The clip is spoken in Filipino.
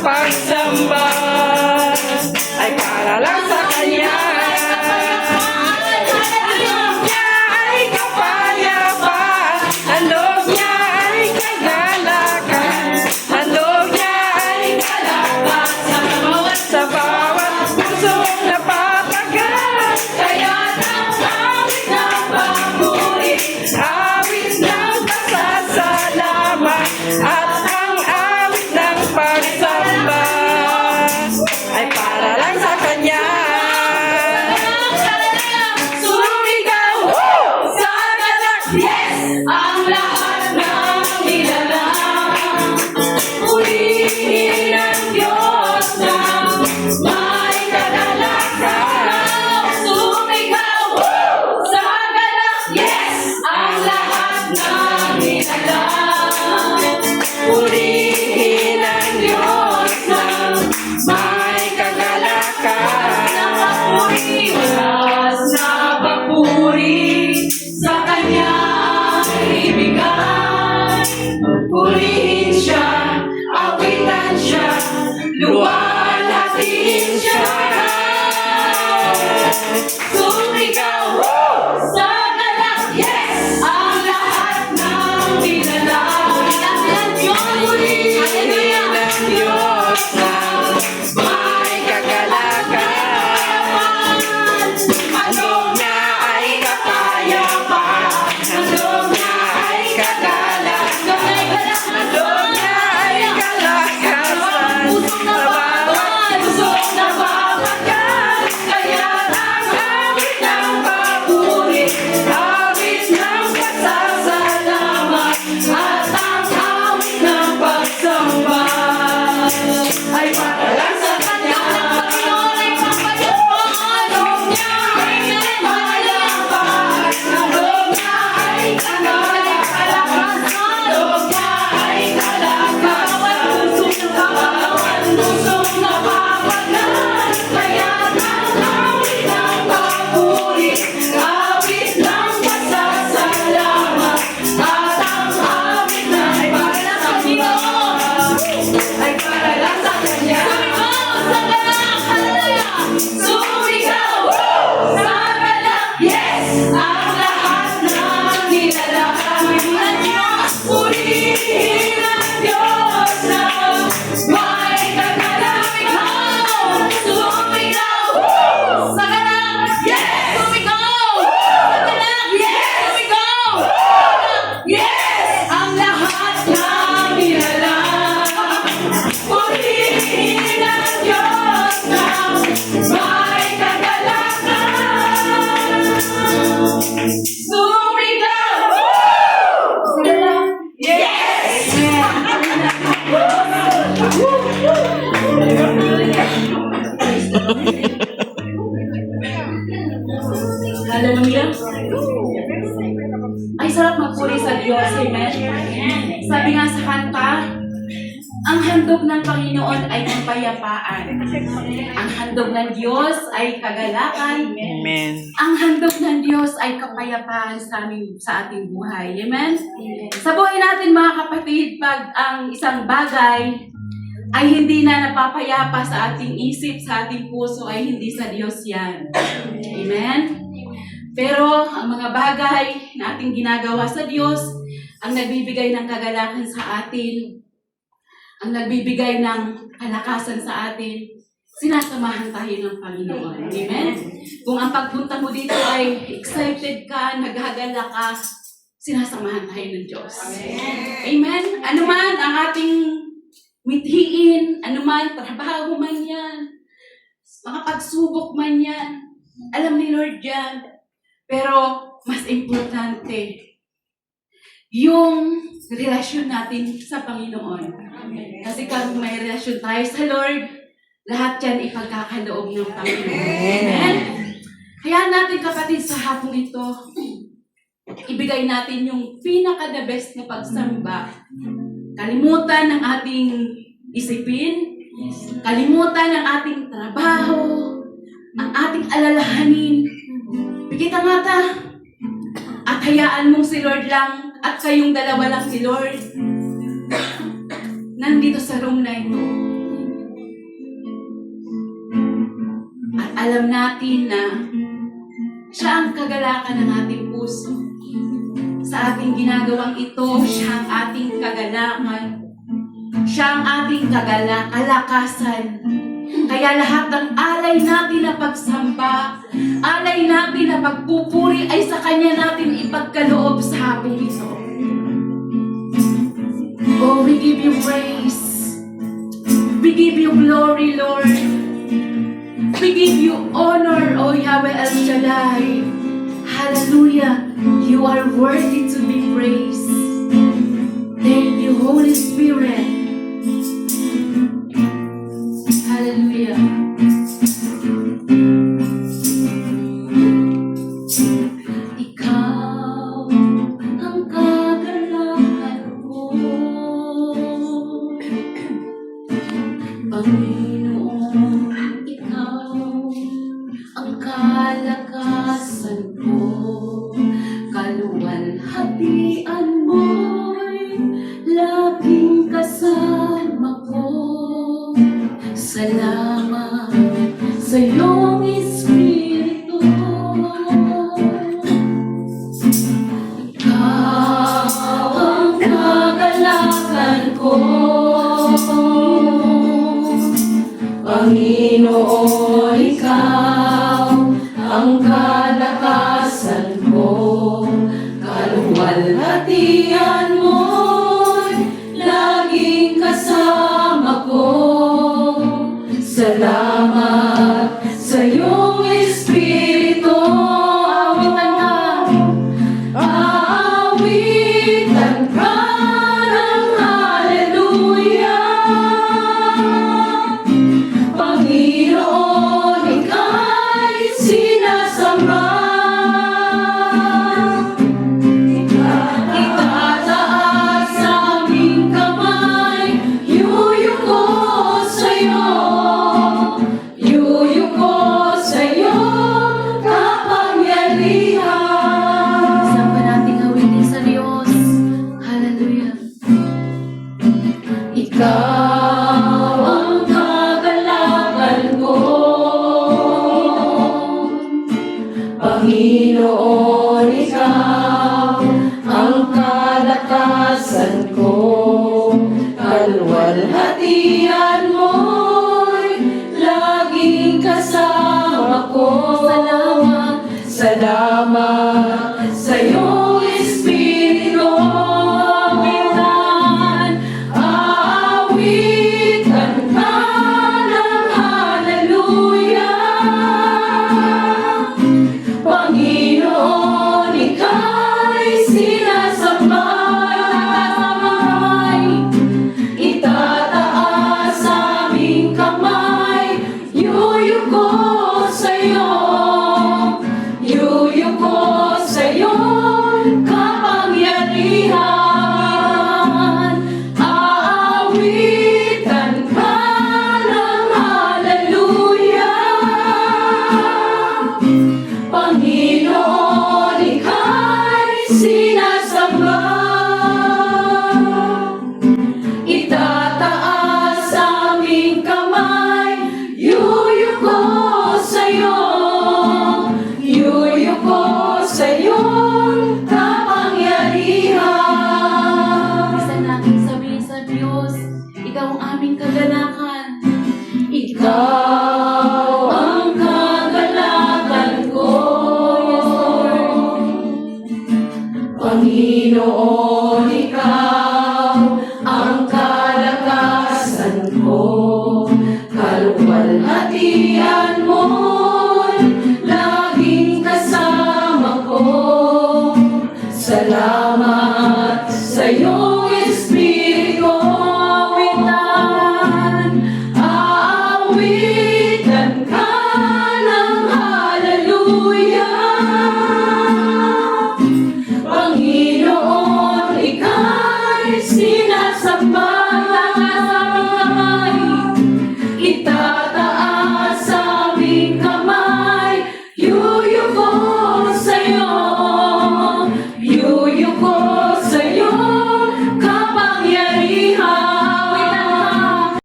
pagsamba ay para lang sa Kanya. Hallelujah. Ay, sarap magpuri sa Diyos. Amen. Sabi nga sa kanta, ang handog ng Panginoon ay kapayapaan. Ang handog ng Diyos ay kagalakan. Amen. Ang handog ng Diyos ay kapayapaan sa ating buhay. Amen? Sa buhay natin mga kapatid, pag ang isang bagay ay hindi na napapayapa sa ating isip, sa ating puso, ay hindi sa Diyos yan. Amen? Pero ang mga bagay na ating ginagawa sa Diyos, ang nagbibigay ng kagalakan sa atin, ang nagbibigay ng kalakasan sa atin, sinasamahan tayo ng Panginoon. Amen? Kung ang pagpunta mo dito ay excited ka, naghagala ka, sinasamahan tayo ng Diyos. Amen? Ano man ang ating mithiin, ano man, trabaho man yan, mga pagsubok man yan, alam ni Lord yan. Pero mas importante, yung relasyon natin sa Panginoon. Kasi kung may relasyon tayo sa Lord, lahat yan ipagkakaloob ng Panginoon. Amen? Kaya natin kapatid sa hapong ito, ibigay natin yung pinaka-the best na pagsamba. Kalimutan ng ating isipin, kalimutan ng ating trabaho, ang ating alalahanin. Bigita mata, at hayaan mong si Lord lang, at kayong dalawa lang si Lord, nandito sa room na ito. At alam natin na siya ang kagalakan ng ating puso. Sa ating ginagawang ito, siya ang ating kagalakan. Siya ang ating kalakasan. Kaya lahat ng alay natin na pagsamba, alay natin na pagpupuri ay sa Kanya natin ipagkaloob sa hapong ito. Oh, we give you praise. We give you glory, Lord. We give you honor, O Yahweh El Shaddai. Hallelujah. You are worthy to be praised. Thank you, Holy Spirit. Hallelujah. Ikaw ang kagalakan ko, Panginoon, ikaw ang kalakasan ko, kaluwalhatian mo'y laging kasama ko. Salamat sa iyong Espiritu. Ikaw ang kagalakan ko, Panginoon, ikaw ang kalakasan ko, kaluwalhatian mo'y laging kasama ko. Salamat sa iyong Espiritu. Aawitan ka ng hallelujah. Panginoon, ika'y sinasamba. Itataas sa aming kamay, yuyuko sa'yo. Yuyuko sa'yo, kapangyarihan. Samba nating awitin sa Diyos. Hallelujah. Ikaw ang kagalakan ko, Panginoon, ikaw ang kalakasan ko, kaluwalhatian mo'y laging kasama ko. Salamat sa iyong Espiritu. Aawitan ka ng hallelujah. Panginoon, ika'y sinasamba. Panginoon, Ikaw ang kalakasan ko, kaluwalhatian mo'y laging kasama ko. Salamat